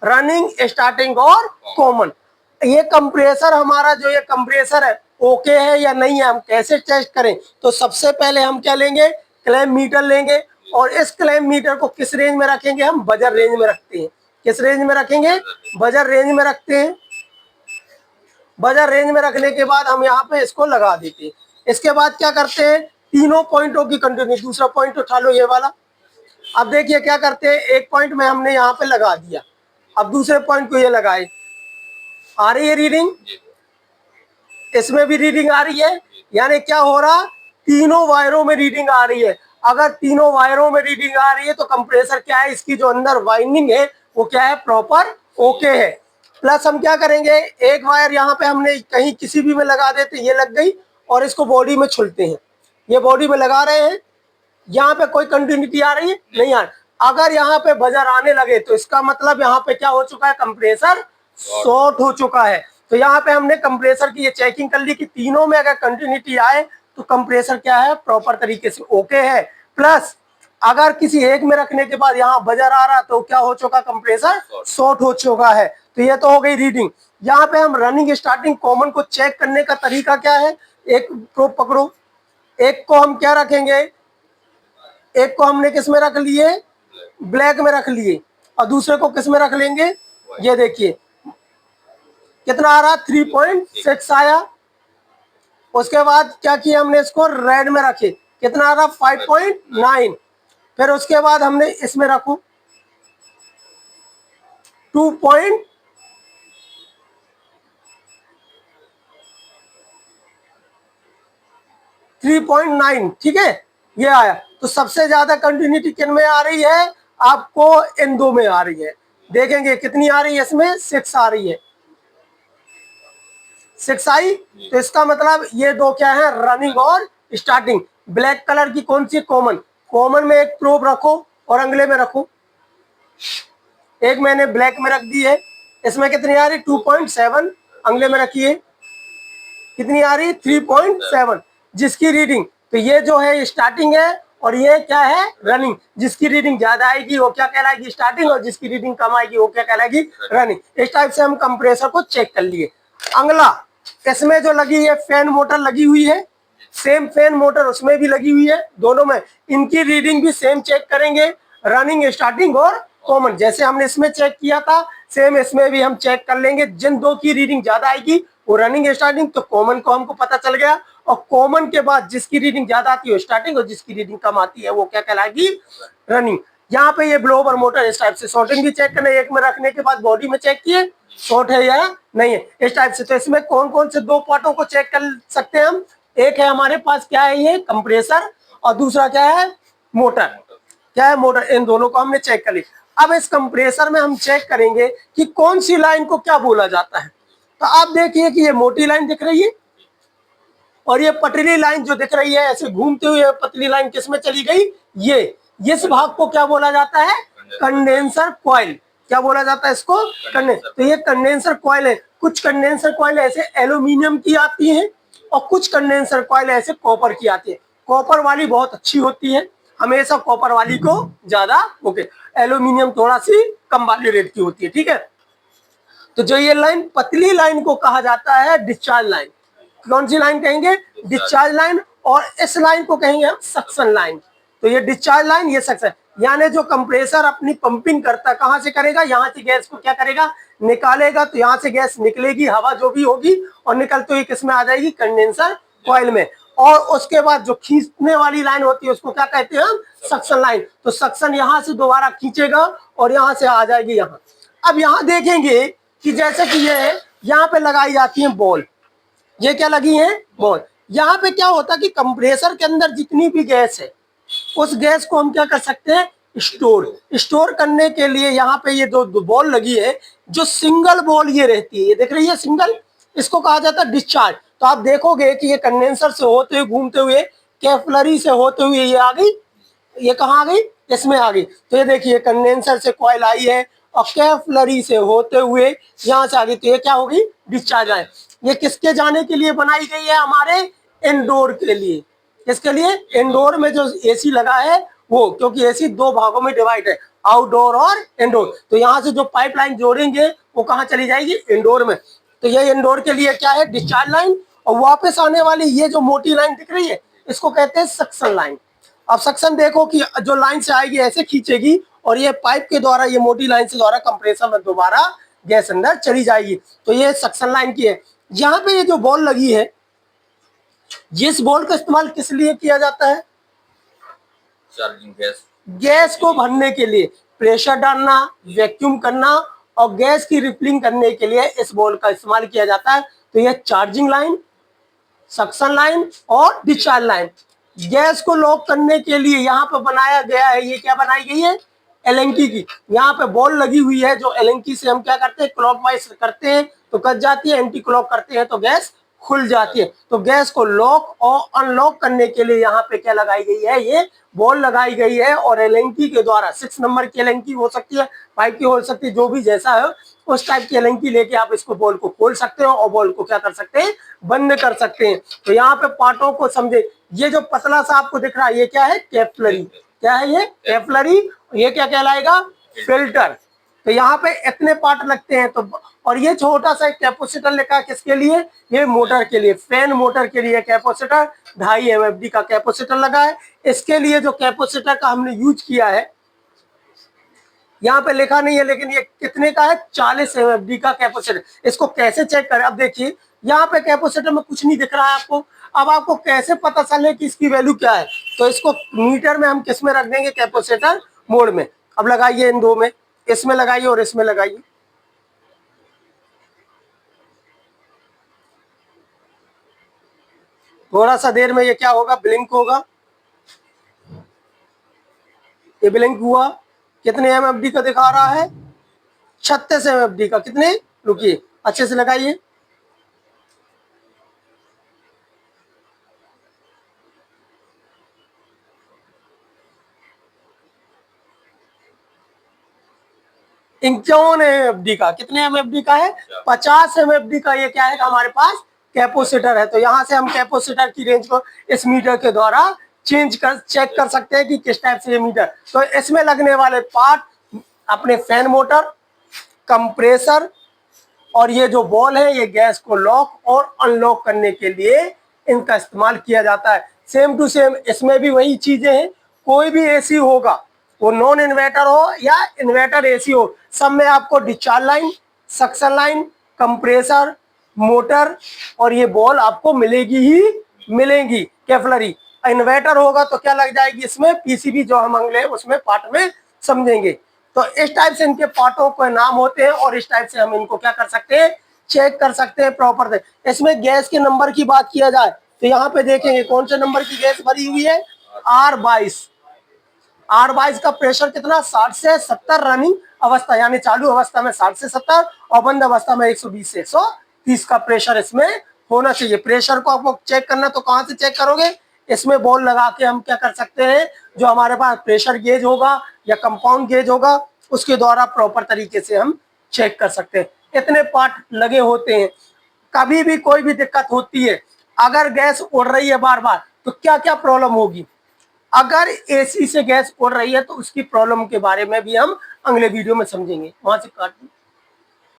Running, starting और common. ये compressor हमारा जो ये कंप्रेसर है ओके है या नहीं है, हम कैसे टेस्ट करें? तो सबसे पहले हम क्या लेंगे, क्लैंप मीटर लेंगे, और इस क्लैंप मीटर को किस रेंज में रखेंगे, हम बजर रेंज में रखते हैं। किस रेंज में रखेंगे, बजर रेंज में रखते हैं। बजर रेंज में रखने के बाद हम यहाँ पे इसको लगा देते हैं। इसके बाद क्या करते हैं, तीनों पॉइंटों की कंटिन्यू, दूसरा पॉइंट उठा लो ये वाला। अब देखिए क्या करते हैं, एक पॉइंट में हमने यहाँ पे लगा दिया, अब दूसरे पॉइंट को ये लगाए, आ रही है रीडिंग, इसमें भी रीडिंग आ रही है, यानी क्या हो रहा, तीनों वायरों में रीडिंग आ रही है। अगर तीनों वायरों में रीडिंग आ रही है तो कंप्रेसर क्या है, इसकी जो अंदर वाइंडिंग है वो क्या है, प्रॉपर ओके है। प्लस हम क्या करेंगे, एक वायर यहाँ पे हमने कहीं किसी भी में लगा देते, ये लग गई, और इसको बॉडी में छुलते हैं, ये बॉडी में लगा रहे हैं, यहाँ पे कोई कंटिन्यूटी आ रही है, नहीं आ रही। अगर यहाँ पे बजर आने लगे तो इसका मतलब यहाँ पे क्या हो चुका है, कंप्रेसर शॉर्ट हो चुका है। तो यहाँ पे हमने कंप्रेसर की ये चेकिंग कर ली कि तीनों में अगर कंटिन्यूटी आए तो कंप्रेसर क्या है, प्रॉपर तरीके से ओके है। प्लस अगर किसी एक में रखने के बाद यहाँ बजर आ रहा तो क्या हो चुका, कंप्रेसर शॉर्ट हो चुका है। तो ये तो हो गई रीडिंग। यहाँ पे हम रनिंग, स्टार्टिंग, कॉमन को चेक करने का तरीका क्या है, एक प्रोब पकड़ो, एक को हम क्या रखेंगे, एक को हमने किस में रख लिए, ब्लैक में रख लिए, और दूसरे को किस में रख लेंगे, ये देखिए कितना आ रहा, 3.6 आया। उसके बाद क्या किया हमने, इसको रेड में रखे, कितना आ रहा, 5.9। फिर उसके बाद हमने इसमें रखू 3.9, ठीक है, ये आया। तो सबसे ज्यादा कंटिन्यूटी किन में आ रही है, आपको इन दो में आ रही है। देखेंगे कितनी आ रही है, इसमें 6 आ रही है, 6 आई। तो इसका मतलब ये दो क्या है, रनिंग और स्टार्टिंग। ब्लैक कलर की कौन सी, कॉमन, कॉमन में एक प्रोब रखो और अगले में रखो, एक मैंने ब्लैक में रख दी है, इसमें कितनी आ रही, 2.7, अगले में रखिए, कितनी आ रही, 3.7, जिसकी रीडिंग, तो ये जो है स्टार्टिंग है और ये क्या है, रनिंग। जिसकी रीडिंग ज्यादा आएगी वो क्या कहलाएगी, स्टार्टिंग, और जिसकी रीडिंग कम आएगी वो क्या कहलाएगी, रनिंग। इस टाइप से हम कंप्रेसर को चेक कर लिए। अगला, इसमें जो लगी है फैन मोटर लगी हुई है, सेम फैन मोटर उसमें भी लगी हुई है, दोनों में इनकी रीडिंग भी सेम चेक करेंगे, रनिंग, स्टार्टिंग और कॉमन। जैसे हमने इसमें चेक किया था सेम इसमें भी हम चेक कर लेंगे। जिन दो की रीडिंग ज्यादा आएगी वो रनिंग, स्टार्टिंग, तो कॉमन को हमको पता चल गया, और कॉमन के बाद जिसकी रीडिंग ज्यादा आती है स्टार्टिंग, और जिसकी रीडिंग कम आती है वो क्या कहलाएगी, रनिंग। यहाँ पे ये ब्लोवर मोटर इस टाइप से शॉर्टिंग भी चेक करना, एक में रखने के बाद बॉडी में चेक किए शॉर्ट है या नहीं है, इस टाइप से। तो इसमें कौन कौन से दो पार्टों को चेक कर सकते हैं हम, एक है हमारे पास क्या है, ये कंप्रेसर, और दूसरा क्या है, मोटर, क्या है, मोटर। इन दोनों को हमने चेक कर लिया। अब इस कंप्रेसर में हम चेक करेंगे कि कौन सी लाइन को क्या बोला जाता है। तो आप देखिए कि ये मोटी लाइन दिख रही है, और ये पतली लाइन जो दिख रही है ऐसे घूमते हुए, पतली लाइन किसमें चली गई, ये इस भाग को क्या बोला जाता है, कंडेंसर कॉइल। क्या बोला जाता है इसको, कंडेंसर। तो ये कंडेंसर कॉइल है। कुछ कंडेंसर कॉइल ऐसे एल्यूमिनियम की आती है, और कुछ कंडेंसर कॉइल ऐसे कॉपर की आती है। कॉपर वाली बहुत अच्छी होती है, हमेशा कॉपर वाली को ज्यादा ओके, एल्यूमिनियम थोड़ा सी कम वाली रेट की होती है, ठीक है। तो जो ये लाइन, पतली लाइन को कहा जाता है डिस्चार्ज लाइन। कौन सी लाइन कहेंगे, डिस्चार्ज लाइन, और इस लाइन को कहेंगे हम सक्शन लाइन। तो ये डिस्चार्ज लाइन, ये सक्शन, यानी जो कंप्रेसर अपनी पंपिंग करता कहां से करेगा, यहाँ से गैस को क्या करेगा, निकालेगा। तो यहाँ से गैस निकलेगी, हवा जो भी होगी, और निकलते हुए किसमें आ जाएगी, कंडेंसर कॉइल में। और उसके बाद जो खींचने वाली लाइन होती है उसको क्या कहते हैं हम, सक्शन लाइन। तो सक्शन यहाँ से दोबारा खींचेगा और यहाँ से आ जाएगी यहाँ। अब यहाँ देखेंगे कि जैसे कि ये यहाँ पे लगाई जाती है बॉल, ये क्या लगी है, बॉल। यहाँ पे क्या होता है कि कंप्रेसर के अंदर जितनी भी गैस है उस गैस को हम क्या कर सकते हैं, स्टोर करने के लिए यहाँ पे ये दो बॉल लगी है, जो सिंगल बॉल ये रहती है, ये देख रही है सिंगल, इसको कहा जाता है डिस्चार्ज। तो आप देखोगे कि ये कंडेंसर से होते हुए, घूमते हुए, कैपिलरी से होते हुए ये आ गई, ये कहाँ आ गई, इसमें आ गई। तो ये देखिए कंडेंसर से कॉइल आई है और कैपिलरी से होते हुए यहाँ से आ गई, तो ये क्या होगी, डिस्चार्ज लाइन। ये किसके जाने के लिए बनाई गई है, हमारे इंडोर के लिए। किसके लिए, इंडोर में जो एसी लगा है वो, क्योंकि एसी दो भागों में डिवाइड है, आउटडोर और इंडोर। तो यहाँ से जो पाइपलाइन जोड़ेंगे वो कहाँ चली जाएगी, इंडोर में। तो ये इंडोर के लिए क्या है, डिस्चार्ज लाइन। और वापस आने वाली ये जो मोटी लाइन दिख रही है इसको कहते हैं सक्शन लाइन। अब सक्शन देखो कि जो लाइन से आएगी ऐसे खींचेगी और ये पाइप के द्वारा, ये मोटी लाइन से द्वारा कंप्रेसर में दोबारा गैस अंदर चली जाएगी। तो ये सक्शन लाइन की है। यहाँ पे ये जो बॉल लगी है, जिस बॉल का इस्तेमाल किस लिए किया जाता है, चार्जिंग गैस को भरने के लिए, प्रेशर डालना, वैक्यूम करना और गैस की रिफिलिंग करने के लिए इस बॉल का इस्तेमाल किया जाता है। तो ये चार्जिंग लाइन, सक्शन लाइन और डिस्चार्ज लाइन। गैस को लॉक करने के लिए यहाँ पे बनाया गया है, ये क्या बनाई गई है, एलेंकी की। यहाँ पे बॉल लगी हुई है जो एलेंकी से हम क्या करते हैं, क्लॉकवाइज करते हैं तो कट जाती है, एंटी क्लॉक करते हैं तो गैस खुल जाती है। तो गैस को लॉक और अनलॉक करने के लिए यहाँ पे क्या लगाई गई है, ये बॉल लगाई गई है। और एलेंकी के द्वारा 6 नंबर की एलेंकी हो सकती है, 5 की हो सकती है, जो भी जैसा है उस टाइप की एलेंकी लेके आप इसको बॉल को खोल सकते हो और बॉल को क्या कर सकते हैं, बंद कर सकते हैं। तो यहाँ पे पार्टों को समझे। ये जो पतला सा आपको दिख रहा है ये क्या है, कैपिलरी। क्या है ये, कैपिलरी। ये क्या कहलाएगा, फिल्टर। तो यहाँ पे इतने पार्ट लगते हैं। तो और ये छोटा सा कैपेसिटर लिखा है किसके लिए, ये मोटर के लिए, फैन मोटर के लिए कैपेसिटर 2.5 MFD का कैपेसिटर लगा है। इसके लिए जो कैपेसिटर का हमने यूज किया है, यहाँ पे लिखा नहीं है लेकिन ये कितने का है, 40 MFD का कैपेसिटर। इसको कैसे चेक करें, अब देखिए यहाँ पे कैपेसिटर में कुछ नहीं दिख रहा है आपको। अब आपको कैसे पता चले कि इसकी वैल्यू क्या है, तो इसको मीटर में हम किस में रख देंगे, कैपेसिटर मोड में। अब लगाइए इन दो में, इसमें लगाइए और इसमें लगाइए। थोड़ा सा देर में ये क्या होगा, ब्लिंक होगा। ये ब्लिंक हुआ, कितने MFD का दिखा रहा है, 36 MFD का। कितने, रुकिए अच्छे से लगाइए। इंक्यावन MFD का, कितने MFD का है, 50 MFD का ये क्या है, हमारे पास कैपेसिटर है। तो यहाँ से हम कैपेसिटर की रेंज को इस मीटर के द्वारा चेक कर सकते हैं कि किस टाइप से ये मीटर। तो इसमें लगने वाले पार्ट अपने फैन मोटर, कंप्रेसर और ये जो बॉल है, ये गैस को लॉक और अनलॉक करने के लिए इनका इस्तेमाल किया जाता है। सेम टू सेम इसमें भी वही चीजें हैं। कोई भी एसी होगा, वो नॉन इन्वर्टर हो या इन्वर्टर एसी हो, सब में आपको discharge line, suction line, compressor, motor और ये बॉल आपको मिलेगी ही मिलेंगी, कैपिलरी। इन्वर्टर होगा तो क्या लग जाएगी इसमें, PCB, जो हम अगले उसमें पार्ट में समझेंगे। तो इस टाइप से इनके पार्टों के नाम होते हैं और इस टाइप से हम इनको क्या कर सकते हैं, चेक कर सकते हैं प्रॉपर से। इसमें गैस के नंबर की बात किया जाए तो यहाँ पे देखेंगे कौन से नंबर की गैस भरी हुई है, R22। R22 का प्रेशर कितना, 60 से 70 रनिंग अवस्था, यानी चालू अवस्था में 60 से 70 और बंद अवस्था में 120 से 130 का प्रेशर इसमें होना चाहिए। प्रेशर को आपको चेक करना तो कहाँ से चेक करोगे, इसमें बॉल लगा के हम क्या कर सकते हैं, जो हमारे पास प्रेशर गेज होगा या कंपाउंड गेज होगा उसके द्वारा प्रॉपर तरीके से हम चेक कर सकते हैं। इतने पार्ट लगे होते हैं। कभी भी कोई भी दिक्कत होती है, अगर गैस उड़ रही है बार बार तो क्या क्या प्रॉब्लम होगी। अगर एसी से गैस उड़ रही है तो उसकी प्रॉब्लम के बारे में भी हम अगले वीडियो में समझेंगे। वहां से काट